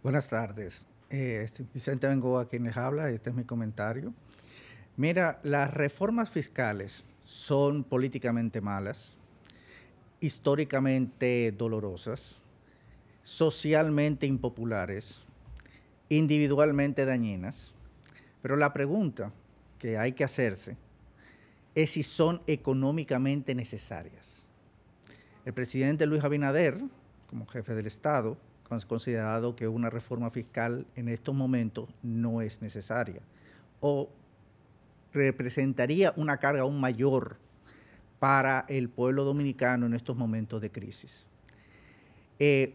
Buenas tardes. Vicente Bengoa quien les habla, este es mi comentario. Mira, las reformas fiscales son políticamente malas, históricamente dolorosas, socialmente impopulares, individualmente dañinas, pero la pregunta que hay que hacerse es si son económicamente necesarias. El presidente Luis Abinader, como jefe del Estado, ha considerado que una reforma fiscal en estos momentos no es necesaria o representaría una carga aún mayor para el pueblo dominicano en estos momentos de crisis.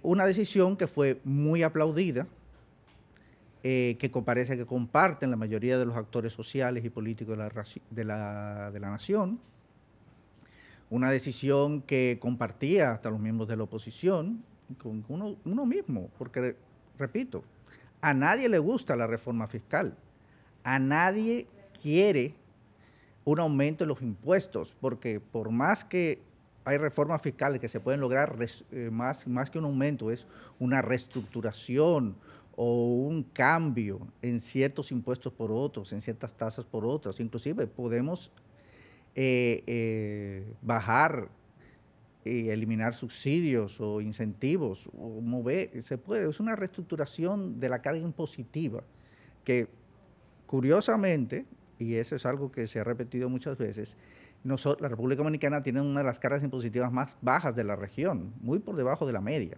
Una decisión que fue muy aplaudida, que parece que comparten la mayoría de los actores sociales y políticos de la nación, una decisión que compartía hasta los miembros de la oposición, con uno mismo, porque, repito, a nadie le gusta la reforma fiscal, a nadie quiere un aumento de los impuestos, porque por más que hay reformas fiscales que se pueden lograr, más que un aumento, es una reestructuración o un cambio en ciertos impuestos por otros, en ciertas tasas por otras. Inclusive podemos bajar y eliminar subsidios o incentivos, o mover, se puede, es una reestructuración de la carga impositiva que curiosamente, y eso es algo que se ha repetido muchas veces, la República Dominicana tiene una de las cargas impositivas más bajas de la región, muy por debajo de la media.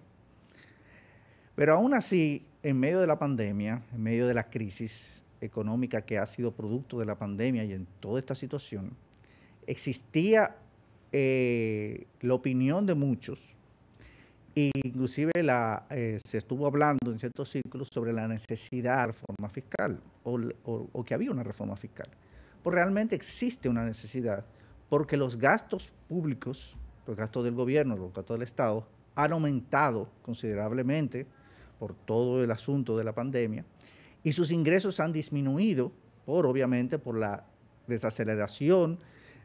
Pero aún así, en medio de la pandemia, en medio de la crisis económica que ha sido producto de la pandemia y en toda esta situación, existía la opinión de muchos, e inclusive se estuvo hablando en ciertos círculos sobre la necesidad de reforma fiscal o que había una reforma fiscal. Pues realmente existe una necesidad porque los gastos públicos, los gastos del gobierno, los gastos del Estado, han aumentado considerablemente por todo el asunto de la pandemia y sus ingresos han disminuido obviamente, por la desaceleración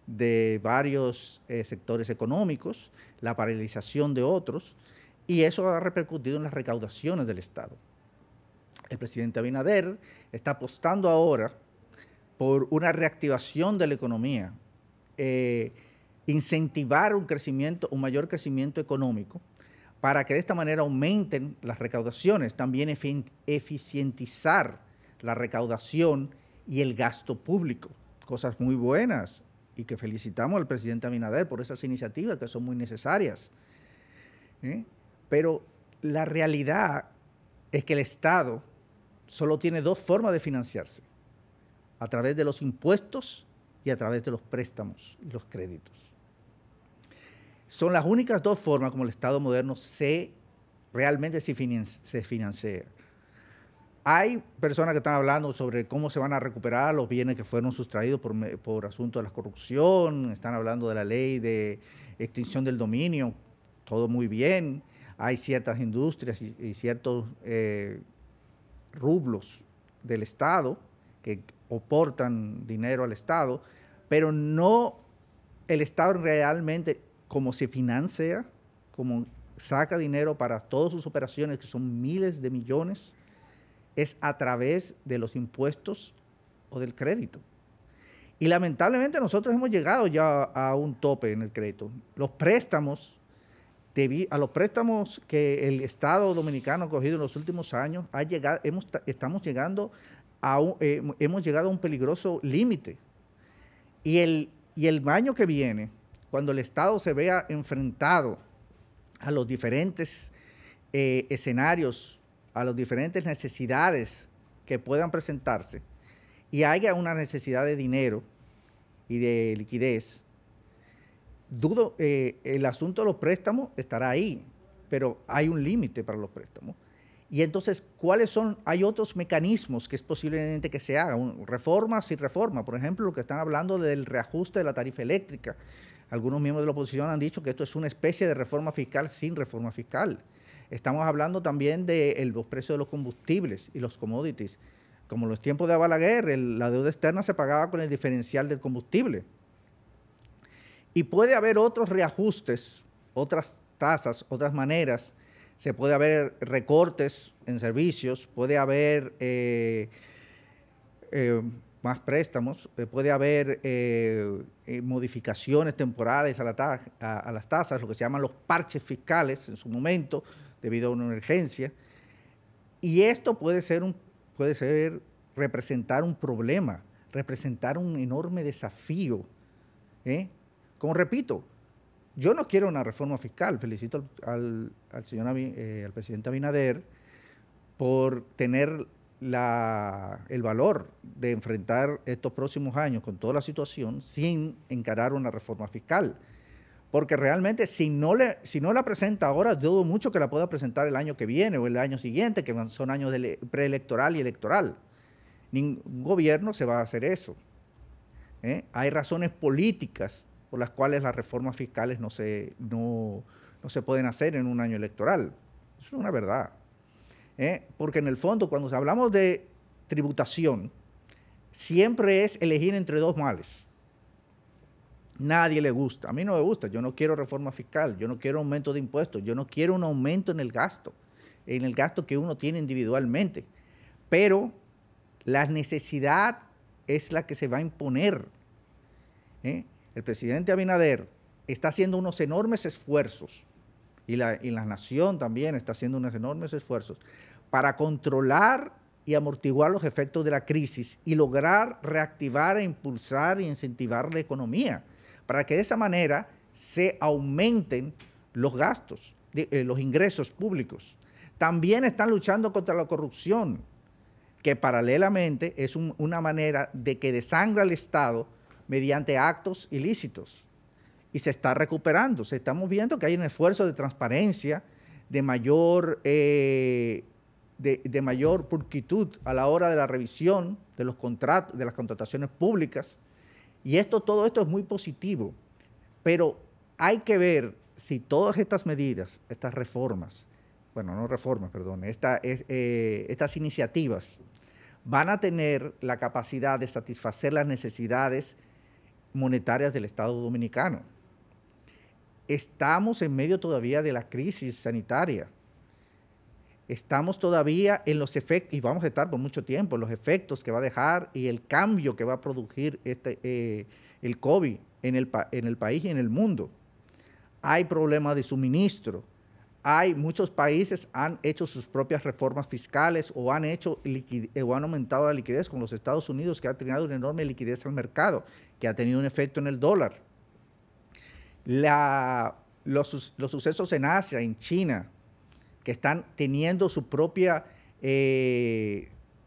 de varios sectores económicos, la paralización de otros, y eso ha repercutido en las recaudaciones del Estado. El presidente Abinader está apostando ahora por una reactivación de la economía, incentivar un mayor crecimiento económico, para que de esta manera aumenten las recaudaciones, también eficientizar la recaudación y el gasto público, cosas muy buenas, y que felicitamos al presidente Abinader por esas iniciativas que son muy necesarias. Pero la realidad es que el Estado solo tiene dos formas de financiarse: a través de los impuestos y a través de los préstamos y los créditos. Son las únicas dos formas como el Estado moderno realmente se financia. Hay personas que están hablando sobre cómo se van a recuperar los bienes que fueron sustraídos por asuntos de la corrupción, están hablando de la ley de extinción del dominio, todo muy bien. Hay ciertas industrias y ciertos rublos del Estado que aportan dinero al Estado, pero no el Estado realmente como se financia, como saca dinero para todas sus operaciones, que son miles de millones, es a través de los impuestos o del crédito. Y lamentablemente nosotros hemos llegado ya a un tope en el crédito. Los préstamos, los préstamos que el Estado dominicano ha cogido en los últimos años, hemos llegado a un peligroso límite. Y el año que viene, cuando el Estado se vea enfrentado a los diferentes escenarios, a las diferentes necesidades que puedan presentarse, y haya una necesidad de dinero y de liquidez, dudo, el asunto de los préstamos estará ahí, pero hay un límite para los préstamos. Y entonces, ¿cuáles son? Hay otros mecanismos que es posiblemente que se hagan, reformas y reformas. Por ejemplo, lo que están hablando del reajuste de la tarifa eléctrica. Algunos miembros de la oposición han dicho que esto es una especie de reforma fiscal sin reforma fiscal. Estamos hablando también de los precios de los combustibles y los commodities. Como en los tiempos de Balaguer, la deuda externa se pagaba con el diferencial del combustible. Y puede haber otros reajustes, otras tasas, otras maneras se puede haber recortes en servicios, puede haber más préstamos, puede haber modificaciones temporales a las tasas, lo que se llaman los parches fiscales en su momento, debido a una emergencia. Y esto puede representar un problema, representar un enorme desafío. Como repito, yo no quiero una reforma fiscal. Felicito al presidente Abinader por tener el valor de enfrentar estos próximos años con toda la situación sin encarar una reforma fiscal. Porque realmente si no la presenta ahora, dudo mucho que la pueda presentar el año que viene o el año siguiente, que son años preelectoral y electoral. Ningún gobierno se va a hacer eso. Hay razones políticas por las cuales las reformas fiscales no se pueden hacer en un año electoral. Eso es una verdad. Porque en el fondo, cuando hablamos de tributación, siempre es elegir entre dos males. Nadie le gusta. A mí no me gusta. Yo no quiero reforma fiscal, yo no quiero aumento de impuestos, yo no quiero un aumento en el gasto que uno tiene individualmente. Pero la necesidad es la que se va a imponer. El presidente Abinader está haciendo unos enormes esfuerzos, y la nación también está haciendo unos enormes esfuerzos para controlar y amortiguar los efectos de la crisis y lograr reactivar, impulsar e incentivar la economía, para que de esa manera se aumenten los gastos, los ingresos públicos. También están luchando contra la corrupción, que paralelamente es una manera de que desangra al Estado mediante actos ilícitos. Y se está recuperando. Estamos viendo que hay un esfuerzo de transparencia, de mayor pulcritud a la hora de la revisión de los contratos, de las contrataciones públicas. Y todo esto es muy positivo. Pero hay que ver si todas estas medidas, estas reformas, estas iniciativas van a tener la capacidad de satisfacer las necesidades monetarias del Estado dominicano. Estamos en medio todavía de la crisis sanitaria. Estamos todavía en los efectos, y vamos a estar por mucho tiempo, en los efectos que va a dejar y el cambio que va a producir el COVID en el país y en el mundo. Hay problemas de suministro. Muchos países han hecho sus propias reformas fiscales o han aumentado la liquidez, como los Estados Unidos, que ha tenido una enorme liquidez al mercado, que ha tenido un efecto en el dólar. Los sucesos en Asia, en China, que están teniendo su propio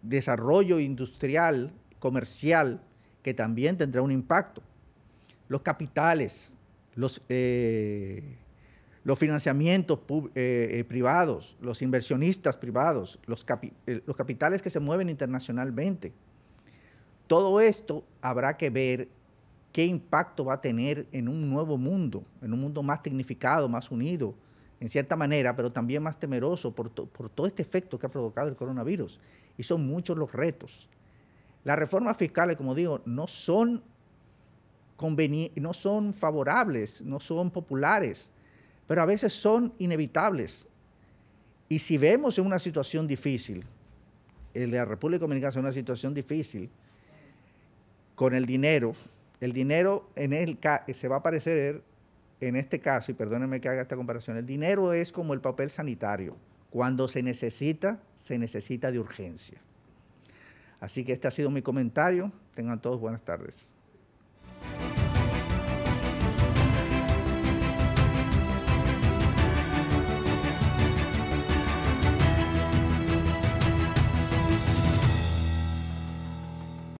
desarrollo industrial, comercial, que también tendrá un impacto. Los capitales, los financiamientos privados, los inversionistas privados, los capitales que se mueven internacionalmente. Todo esto habrá que ver qué impacto va a tener en un nuevo mundo, en un mundo más tecnificado, más unido, en cierta manera, pero también más temeroso por todo este efecto que ha provocado el coronavirus. Y son muchos los retos. Las reformas fiscales, como digo, no son favorables, no son populares, pero a veces son inevitables. Y si vemos en una situación difícil, en la República Dominicana es una situación difícil, con el dinero se va a parecer, en este caso, y perdónenme que haga esta comparación, el dinero es como el papel sanitario. Cuando se necesita de urgencia. Así que este ha sido mi comentario. Tengan todos buenas tardes.